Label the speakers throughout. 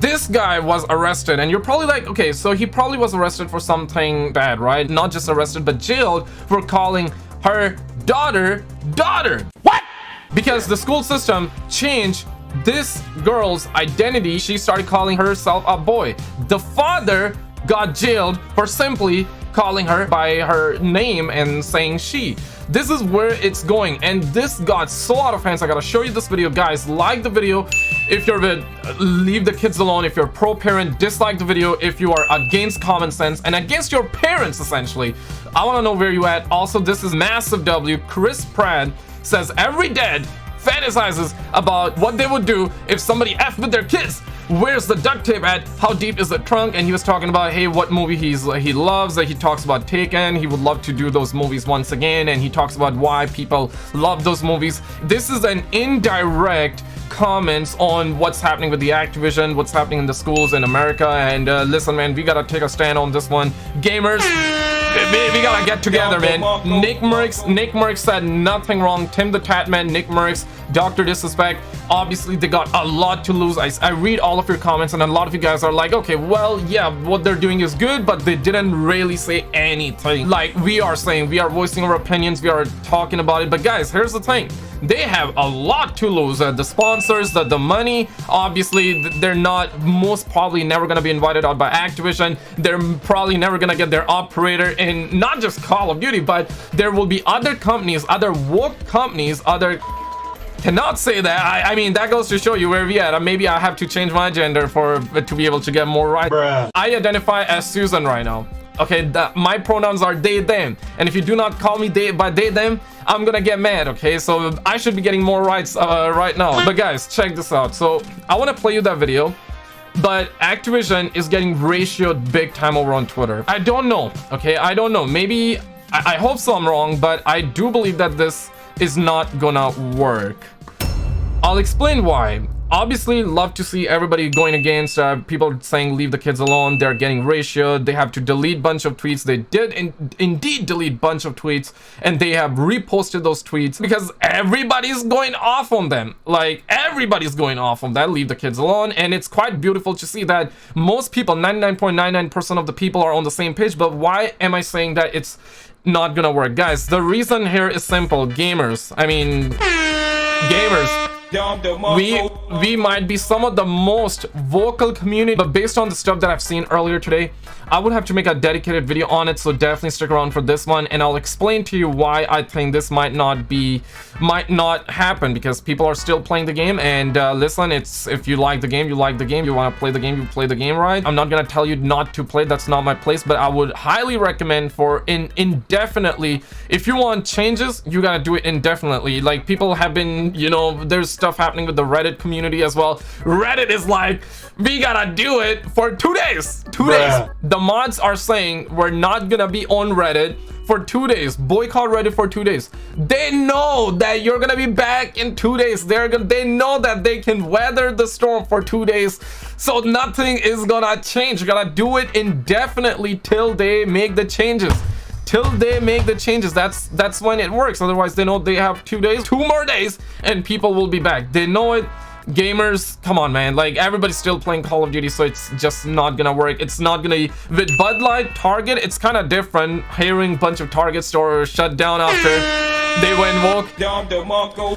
Speaker 1: this guy was arrested, and you're probably like, okay, so he probably was arrested for something bad, right? Not just arrested, but jailed for calling her daughter. What? Because the school system changed this girl's identity. She started calling herself a boy. The father got jailed for simply calling her by her name and saying she. This is where it's going, and this got so out of hands. I gotta show you this video, guys. Like the video if you're with leave the kids alone. If you're pro-parent, dislike the video if you are against common sense and against your parents, essentially. I want to know where you at. Also, this is massive W. Chris Pratt says every dad fantasizes about what they would do if somebody effed with their kids. Where's the duct tape at? How deep is the trunk? And he was talking about, hey, what movie he loves. He talks about Taken. He would love to do those movies once again, and he talks about why people love those movies. This is an indirect comments on what's happening with the Activision, what's happening in the schools in America. And listen, man, we gotta take a stand on this one. Gamers, we gotta get together, man. Nickmercs said nothing wrong. TimTheTatman, Nickmercs, Dr. Disrespect. Obviously, they got a lot to lose. I read all of your comments, and a lot of you guys are like, okay, well, yeah, what they're doing is good, but they didn't really say anything. Like we are saying, we are voicing our opinions, we are talking about it. But guys, here's the thing. They have a lot to lose. The sponsors, the money, obviously they're not, most probably never gonna be invited out by Activision. They're probably never gonna get their operator in not just Call of Duty, but there will be other companies, other woke companies, other... Cannot say that. I mean, that goes to show you where we at. Maybe I have to change my gender to be able to get more right. Bruh. I identify as Susan right now. Okay, my pronouns are they, them, and if you do not call me by they, them, I'm gonna get mad. Okay, so I should be getting more rights right now. But guys, check this out. So I want to play you that video, but Activision is getting ratioed big time over on Twitter. I don't know. Okay, I don't know. Maybe I hope so I'm wrong, but I do believe that this is not gonna work. I'll explain why. Obviously, love to see everybody going against people saying leave the kids alone. They're getting ratioed. They have to delete bunch of tweets. They did indeed delete bunch of tweets, and they have reposted those tweets because everybody's going off on them. Like, everybody's going off on that leave the kids alone. And it's quite beautiful to see that most people, 99.99% of the people, are on the same page. But why am I saying that it's not gonna work? Guys, the reason here is simple. Gamers, I mean, gamers, we might be some of the most vocal community, but based on the stuff that I've seen earlier today, I would have to make a dedicated video on it. So definitely stick around for this one, and I'll explain to you why I think this might not happen, because people are still playing the game. And listen, it's, if you like the game, you like the game. You want to play the game, you play the game, right? I'm not gonna tell you not to play. That's not my place, but I would highly recommend for indefinitely. If you want changes, you gotta do it indefinitely. Like, people have been, you know, there's stuff happening with the Reddit community as well. Reddit is like, we gotta do it for 2 days. 2 days. The mods are saying we're not gonna be on Reddit for 2 days. Boycott Reddit for 2 days. They know that you're gonna be back in 2 days. They know that they can weather the storm for 2 days, so nothing is gonna change. You gotta do it indefinitely till they make the changes. That's when it works. Otherwise, they know they have 2 days, 2 more days, and people will be back. They know it. Gamers, come on, man. Like, everybody's still playing Call of Duty, so it's just not gonna work. It's not gonna... With Budlight, Target, it's kind of different. Hearing a bunch of Target stores shut down after they went woke.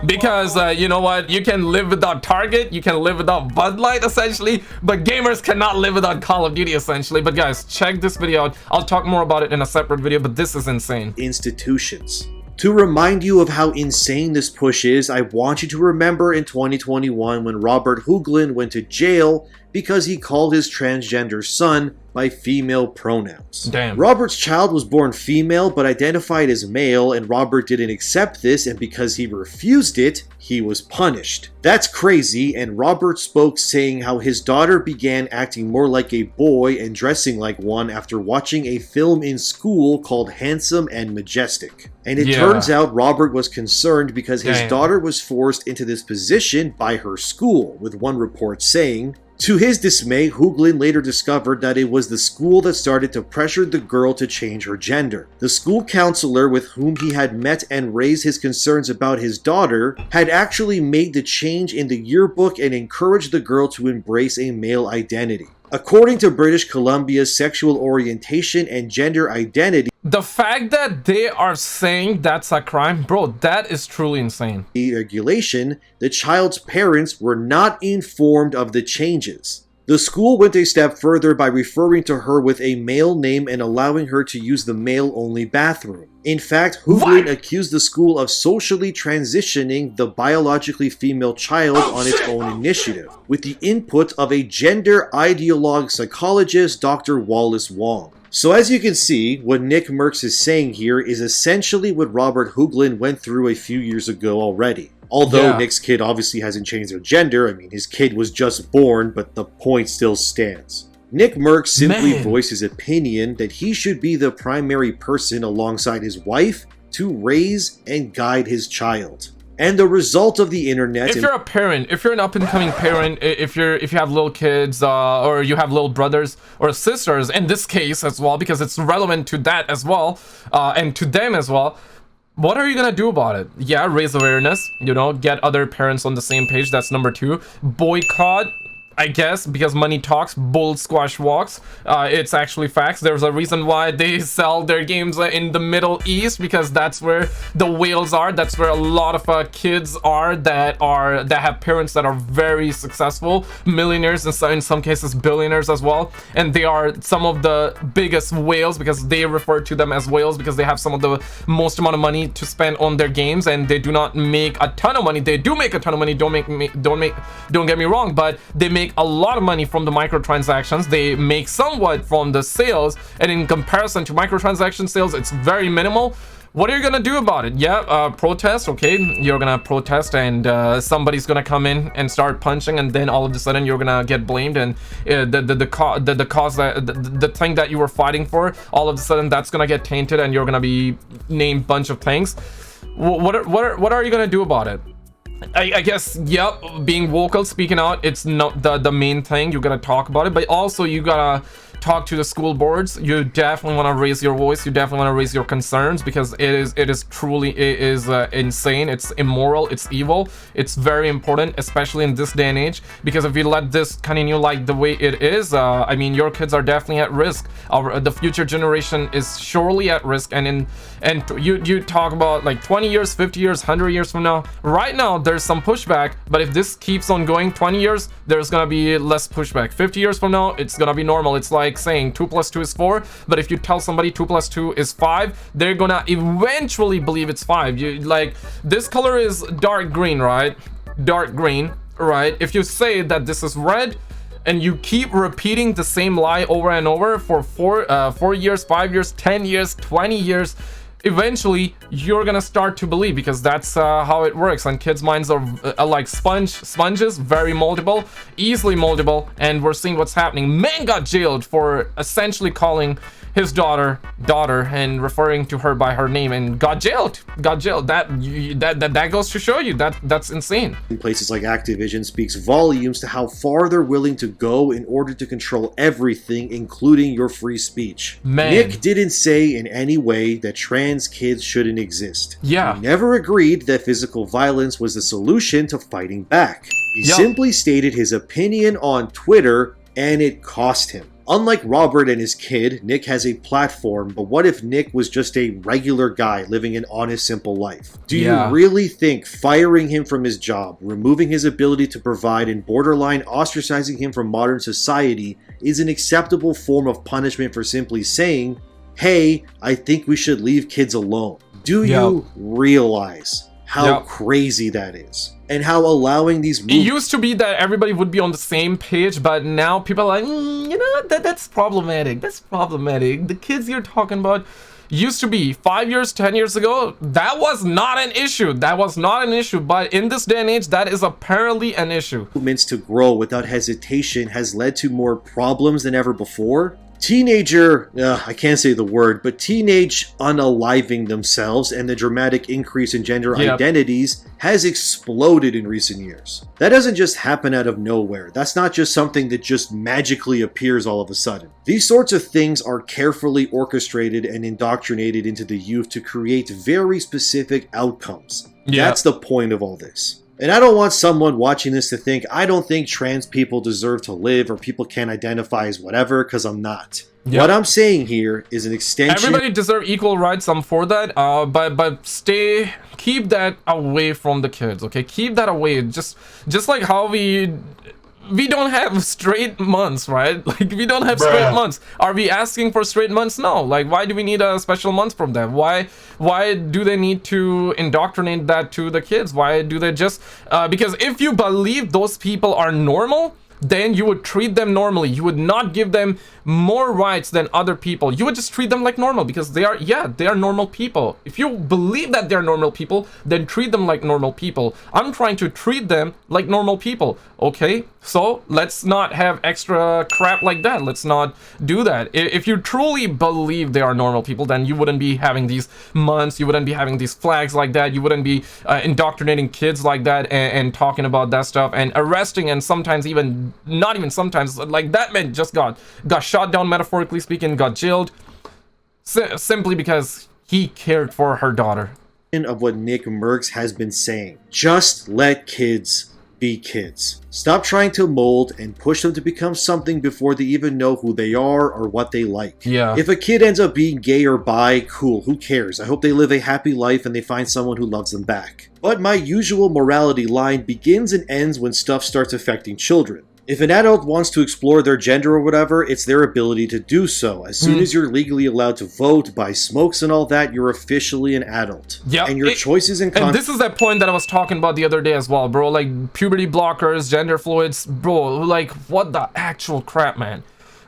Speaker 1: Because, you know what? You can live without Target, you can live without Budlight, essentially, but gamers cannot live without Call of Duty, essentially. But guys, check this video out. I'll talk more about it in a separate video, but this is insane.
Speaker 2: Institutions. To remind you of how insane this push is, I want you to remember in 2021 when Robert Hoogland went to jail because he called his transgender son by female pronouns.
Speaker 1: Damn.
Speaker 2: Robert's child was born female but identified as male, and Robert didn't accept this, and because he refused it, he was punished. That's crazy, and Robert spoke saying how his daughter began acting more like a boy and dressing like one after watching a film in school called Handsome and Majestic. And it turns out Robert was concerned because his daughter was forced into this position by her school, with one report saying, To his dismay, Hooglin later discovered that it was the school that started to pressure the girl to change her gender. The school counselor with whom he had met and raised his concerns about his daughter had actually made the change in the yearbook and encouraged the girl to embrace a male identity. According to British Columbia's sexual orientation and gender identity,
Speaker 1: the fact that they are saying that's a crime, bro, that is truly insane.
Speaker 2: Regulation, the child's parents were not informed of the changes. The school went a step further by referring to her with a male name and allowing her to use the male-only bathroom. In fact, Hooglin accused the school of socially transitioning the biologically female child on its own initiative, with the input of a gender ideologue psychologist, Dr. Wallace Wong. So as you can see, what Nickmercs is saying here is essentially what Robert Hooglin went through a few years ago already. Although Nick's kid obviously hasn't changed their gender, I mean, his kid was just born, but the point still stands. Nickmercs simply voiced his opinion that he should be the primary person alongside his wife to raise and guide his child. And the result of the internet...
Speaker 1: If you're a parent, if you're an up-and-coming parent, if you have little kids, or you have little brothers or sisters, in this case as well, because it's relevant to that as well, and to them as well, what are you gonna do about it? Yeah, raise awareness, you know, get other parents on the same page, that's number 2. Boycott, I guess, because money talks, bull squash walks. It's actually facts. There's a reason why they sell their games in the Middle East, because that's where the whales are. That's where a lot of kids are that have parents that are very successful, millionaires, and in some cases billionaires as well. And they are some of the biggest whales, because they refer to them as whales because they have some of the most amount of money to spend on their games, and they do not make a ton of money. They do make a ton of money. Don't get me wrong, but they make a lot of money from the microtransactions. They make somewhat from the sales, and in comparison to microtransaction sales, it's very minimal. What are you gonna do about it? Yeah, protest. Okay, you're gonna protest, and somebody's gonna come in and start punching, and then all of a sudden you're gonna get blamed, and the thing that you were fighting for, all of a sudden that's gonna get tainted, and you're gonna be named bunch of things. What are you gonna do about it? I guess, yep, being vocal, speaking out, it's not the main thing. You gotta talk about it, but also you gotta talk to the school boards. You definitely want to raise your voice. You definitely want to raise your concerns, because it is truly insane. It's immoral. It's evil. It's very important, especially in this day and age, because if you let this continue like the way it is, I mean, your kids are definitely at risk. The future generation is surely at risk, and you talk about like 20 years, 50 years, 100 years from now. Right now there's some pushback, but if this keeps on going, 20 years there's gonna be less pushback. 50 years from now it's gonna be normal. It's like saying 2 + 2 is 4, but if you tell somebody 2 + 2 is 5, they're gonna eventually believe it's 5. You like, this color is dark green, right? Dark green, right? If you say that this is red and you keep repeating the same lie over and over for 4 years, 5 years, 10 years, 20 years, eventually you're gonna start to believe, because that's how it works. And kids' minds are like sponges, very moldable, easily moldable, and we're seeing what's happening. Man got jailed for essentially calling his daughter and referring to her by her name, and got jailed. That goes to show you that's insane.
Speaker 2: In places like Activision speaks volumes to how far they're willing to go in order to control everything, including your free speech.
Speaker 1: Man.
Speaker 2: Nick didn't say in any way that trans kids shouldn't exist.
Speaker 1: Yeah.
Speaker 2: He never agreed that physical violence was the solution to fighting back. He simply stated his opinion on Twitter, and it cost him. Unlike Robert and his kid, Nick has a platform, but what if Nick was just a regular guy living an honest, simple life? Do you really think firing him from his job, removing his ability to provide, and borderline ostracizing him from modern society is an acceptable form of punishment for simply saying, hey, I think we should leave kids alone? Do you realize how crazy that is? And how allowing these
Speaker 1: It used to be that everybody would be on the same page, but now people are like, you know, that's problematic. That's problematic. The kids you're talking about used to be 5 years, 10 years ago, that was not an issue. That was not an issue, but in this day and age, that is apparently an issue.
Speaker 2: Movements to grow without hesitation has led to more problems than ever before. I can't say the word, but teenage unaliving themselves and the dramatic increase in gender identities has exploded in recent years. That doesn't just happen out of nowhere. That's not just something that just magically appears all of a sudden. These sorts of things are carefully orchestrated and indoctrinated into the youth to create very specific outcomes. That's the point of all this. And I don't want someone watching this to think, I don't think trans people deserve to live or people can't identify as whatever, because I'm not. What I'm saying here is an extension.
Speaker 1: Everybody deserves equal rights. I'm for that. But keep that away from the kids, okay? Keep that away. Just like how we don't have straight months, right? Like, we don't have straight months. Are we asking for straight months? No. Like, why do we need a special month from them? Why do they need to indoctrinate that to the kids? Why do they just because if you believe those people are normal, then you would treat them normally. You would not give them more rights than other people. You would just treat them like normal, because they are normal people. If you believe that they're normal people, then treat them like normal people. I'm trying to treat them like normal people, okay? So let's not have extra crap like that. Let's not do that. If you truly believe they are normal people, then you wouldn't be having these months, you wouldn't be having these flags like that, you wouldn't be indoctrinating kids like that and talking about that stuff and arresting, and sometimes even, not even sometimes, like that man just got shot down, metaphorically speaking, got jailed, simply because he cared for her daughter.
Speaker 2: Of what Nickmercs has been saying. Just let kids be kids. Stop trying to mold and push them to become something before they even know who they are or what they like. If a kid ends up being gay or bi, cool, who cares? I hope they live a happy life and they find someone who loves them back. But my usual morality line begins and ends when stuff starts affecting children. If an adult wants to explore their gender or whatever, it's their ability to do so. As soon as you're legally allowed to vote, buy smokes and all that, you're officially an adult. And your choices and
Speaker 1: this is that point that I was talking about the other day as well, bro. Like, puberty blockers, gender fluids, bro, like, what the actual crap, man.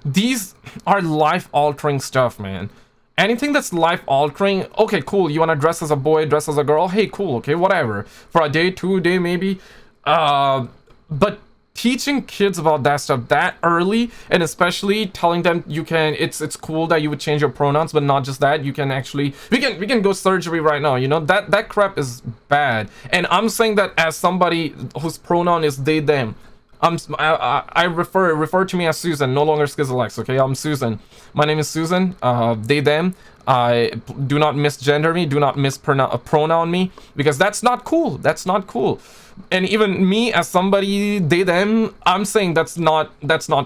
Speaker 1: These are life-altering stuff, man. Anything that's life-altering, okay, cool, you want to dress as a boy, dress as a girl, hey, cool, okay, whatever. For a day, 2 day, maybe. But teaching kids about that stuff that early, and especially telling them it's cool that you would change your pronouns, but not just that, you can actually, we can go surgery right now, you know, that crap is bad. And I'm saying that as somebody whose pronoun is they them. I refer to me as Susan, no longer SKizzle, okay? I'm Susan. My name is Susan. They them. I do not misgender me, do not mispronoun me, because that's not cool. That's not cool. And even me as somebody they them, I'm saying that's not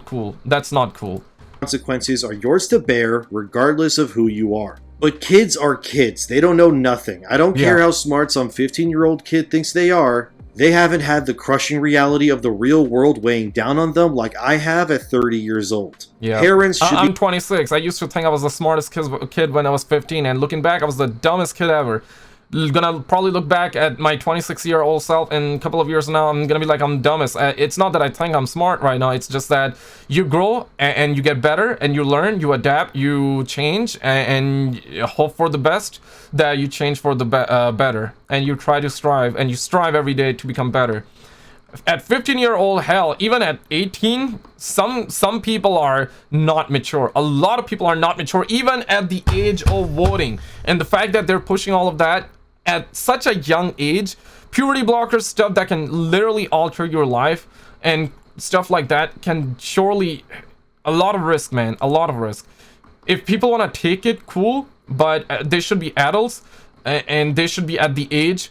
Speaker 1: cool. That's not cool.
Speaker 2: Consequences are yours to bear regardless of who you are. But kids are kids. They don't know nothing. I don't care how smart some 15-year-old kid thinks they are. They haven't had the crushing reality of the real world weighing down on them like I have at 30 years old. Parents should
Speaker 1: I'm 26. I used to think I was the smartest kid when I was 15, and looking back, I was the dumbest kid ever. Gonna probably look back at my 26-year-old self in a couple of years now, I'm gonna be like, I'm dumbest. It's not that I think I'm smart right now, it's just that you grow and you get better and you learn, you adapt, you change, and hope for the best, that you change for the better, and you try to strive, and you strive every day to become better. At 15-year-old, hell, even at 18, some people are not mature. A lot of people are not mature, even at the age of voting. And the fact that they're pushing all of that at such a young age, puberty blockers, stuff that can literally alter your life, and stuff like that can surely, a lot of risk, man, a lot of risk. If people want to take it, cool, but they should be adults, and they should be at the age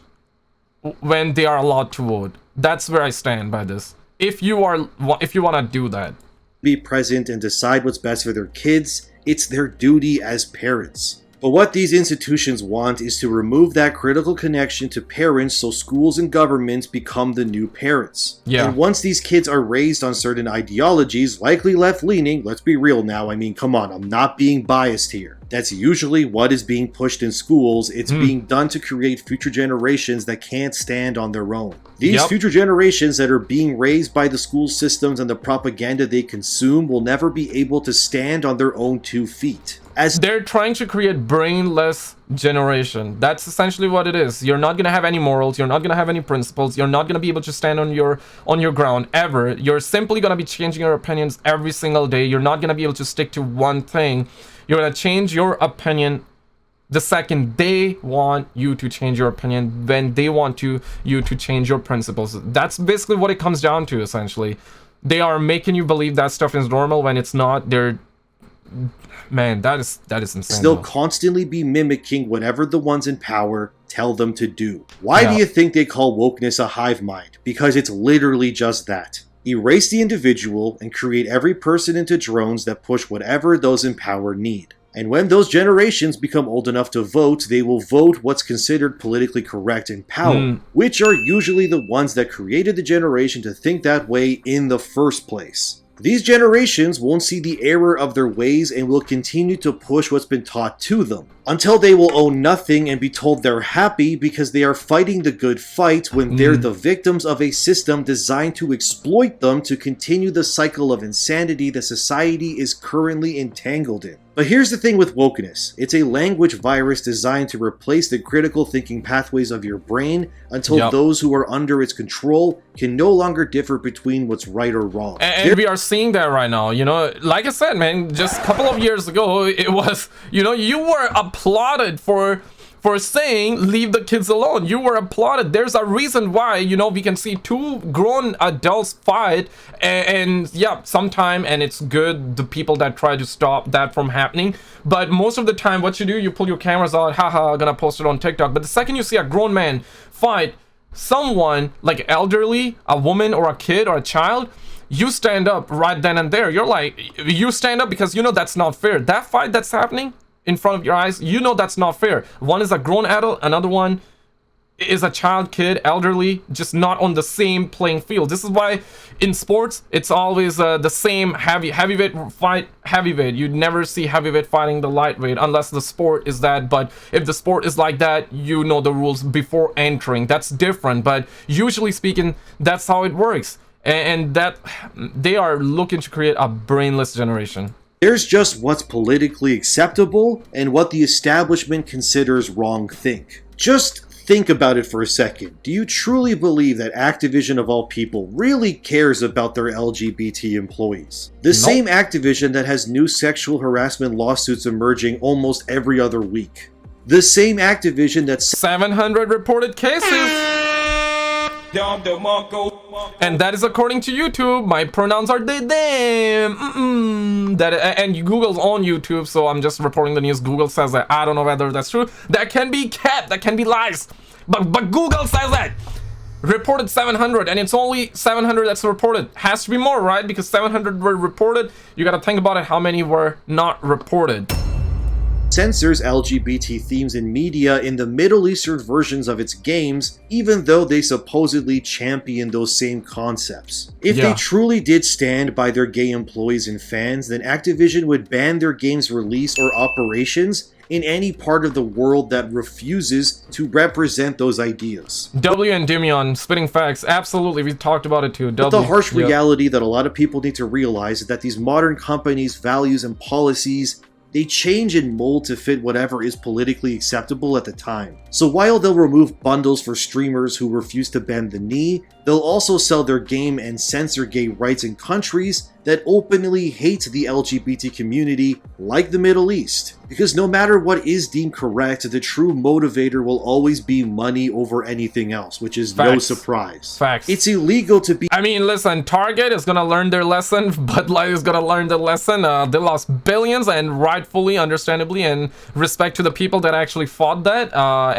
Speaker 1: when they are allowed to vote. That's where I stand by this. If you want to do that,
Speaker 2: be present and decide what's best for their kids. It's their duty as parents. But what these institutions want is to remove that critical connection to parents, so schools and governments become the new parents. And once these kids are raised on certain ideologies, likely left-leaning, let's be real now, I mean, come on, I'm not being biased here. That's usually what is being pushed in schools. It's being done to create future generations that can't stand on their own. These future generations that are being raised by the school systems and the propaganda they consume will never be able to stand on their own 2 feet. as
Speaker 1: they're trying to create brainless generation. That's essentially what it is. You're not gonna have any morals, you're not gonna have any principles, you're not gonna be able to stand on your ground ever. You're simply gonna be changing your opinions every single day. You're not gonna be able to stick to one thing. You're gonna change your opinion the second they want you to change your opinion, when they want you to change your principles. That's basically what it comes down to, essentially. They are making you believe that stuff is normal when it's not. They're, man, that is insane.
Speaker 2: They'll constantly be mimicking whatever the ones in power tell them to do. Why do you think they call wokeness a hive mind? Because it's literally just that. Erase the individual and create every person into drones that push whatever those in power need. And when those generations become old enough to vote, they will vote what's considered politically correct in power, which are usually the ones that created the generation to think that way in the first place. These generations won't see the error of their ways and will continue to push what's been taught to them, until they will own nothing and be told they're happy because they are fighting the good fight when they're the victims of a system designed to exploit them to continue the cycle of insanity that society is currently entangled in. But here's the thing with wokeness. It's a language virus designed to replace the critical thinking pathways of your brain until those who are under its control can no longer differ between what's right or wrong.
Speaker 1: And we are seeing that right now, you know, like I said, man, just a couple of years ago, it was, you know, you were applauded for saying leave the kids alone. You were applauded. There's a reason why, you know, we can see two grown adults fight and yeah, sometime, and it's good, the people that try to stop that from happening. But most of the time, what you do, you pull your cameras out, haha, gonna post it on TikTok. But the second you see a grown man fight someone like elderly, a woman or a kid or a child, you stand up right then and there. You're like, you stand up because you know that's not fair. That fight that's happening in front of your eyes, you know that's not fair. One is a grown adult, another one is a child, kid, elderly, just not on the same playing field. This is why in sports it's always the same heavyweight fight heavyweight. You'd never see heavyweight fighting the lightweight unless the sport is that. But if the sport is like that, you know the rules before entering. That's different, but usually speaking, that's how it works. And that they are looking to create a brainless generation.
Speaker 2: There's just what's politically acceptable and what the establishment considers wrong think. Just think about it for a second. Do you truly believe that Activision, of all people, really cares about their LGBT employees? The same Activision that has new sexual harassment lawsuits emerging almost every other week. The same Activision that's
Speaker 1: 700 reported cases. And that is according to YouTube. My pronouns are they, them. That, and Google's on YouTube, so I'm just reporting the news. Google says that. I don't know whether that's true. That can be kept. That can be lies. But Google says that. Reported 700, and it's only 700 that's reported. Has to be more, right? Because 700 were reported. You gotta think about it. How many were not reported?
Speaker 2: Censors LGBT themes in media in the Middle Eastern versions of its games, even though they supposedly champion those same concepts. If they truly did stand by their gay employees and fans, then Activision would ban their game's release or operations in any part of the world that refuses to represent those ideas.
Speaker 1: Endymion, spitting facts. Absolutely, we talked about it too.
Speaker 2: But the harsh reality that a lot of people need to realize is that these modern companies' values and policies, they change and mold to fit whatever is politically acceptable at the time. So while they'll remove bundles for streamers who refuse to bend the knee, they'll also sell their game and censor gay rights in countries that openly hate the LGBT community, like the Middle East. Because no matter what is deemed correct, the true motivator will always be money over anything else, which is no surprise.
Speaker 1: Facts.
Speaker 2: It's illegal to be—
Speaker 1: I mean, listen, Target is gonna learn their lesson, Budlight is gonna learn their lesson. They lost billions, and rightfully, understandably, and respect to the people that actually fought that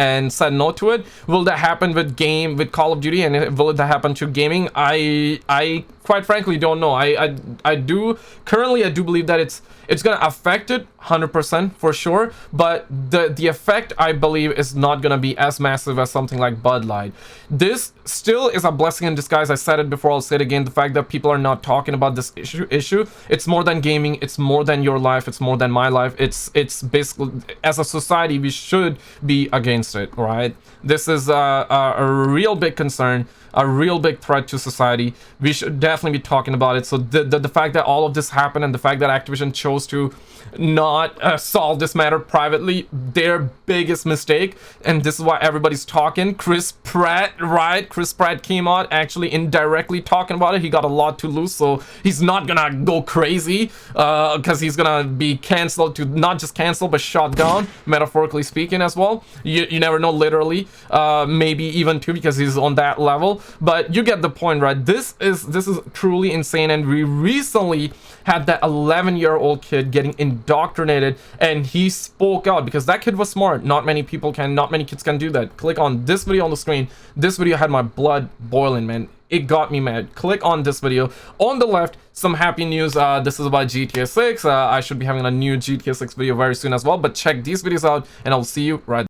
Speaker 1: and said no to it. Will that happen with Call of Duty, and will it happen to gaming? I quite frankly don't know. I do believe that it's gonna affect it 100% for sure, but the effect, I believe, is not gonna be as massive as something like Budlight. This still is a blessing in disguise. I said it before, I'll say it again. The fact that people are not talking about this issue, it's more than gaming, it's more than your life, it's more than my life. It's basically, as a society, we should be against it, right? This is a real big concern, a real big threat to society. We should definitely be talking about it. So the fact that all of this happened and the fact that Activision chose to not solve this matter privately, their biggest mistake, and this is why everybody's talking. Chris Pratt, right? Chris Pratt came out actually indirectly talking about it. He got a lot to lose, so he's not gonna go crazy because he's gonna be canceled, to not just cancel but shot down, metaphorically speaking as well. You never know, literally, maybe even two, because he's on that level. But you get the point, right? This is truly insane, and we recently had that 11-year-old kid getting indoctrinated, and he spoke out because that kid was smart. Not many kids can do that. Click on this video on the screen. This video had my blood boiling, man. It got me mad. Click on this video. On the left, some happy news. This is about GTA 6. I should be having a new GTA 6 video very soon as well, but check these videos out, and I'll see you right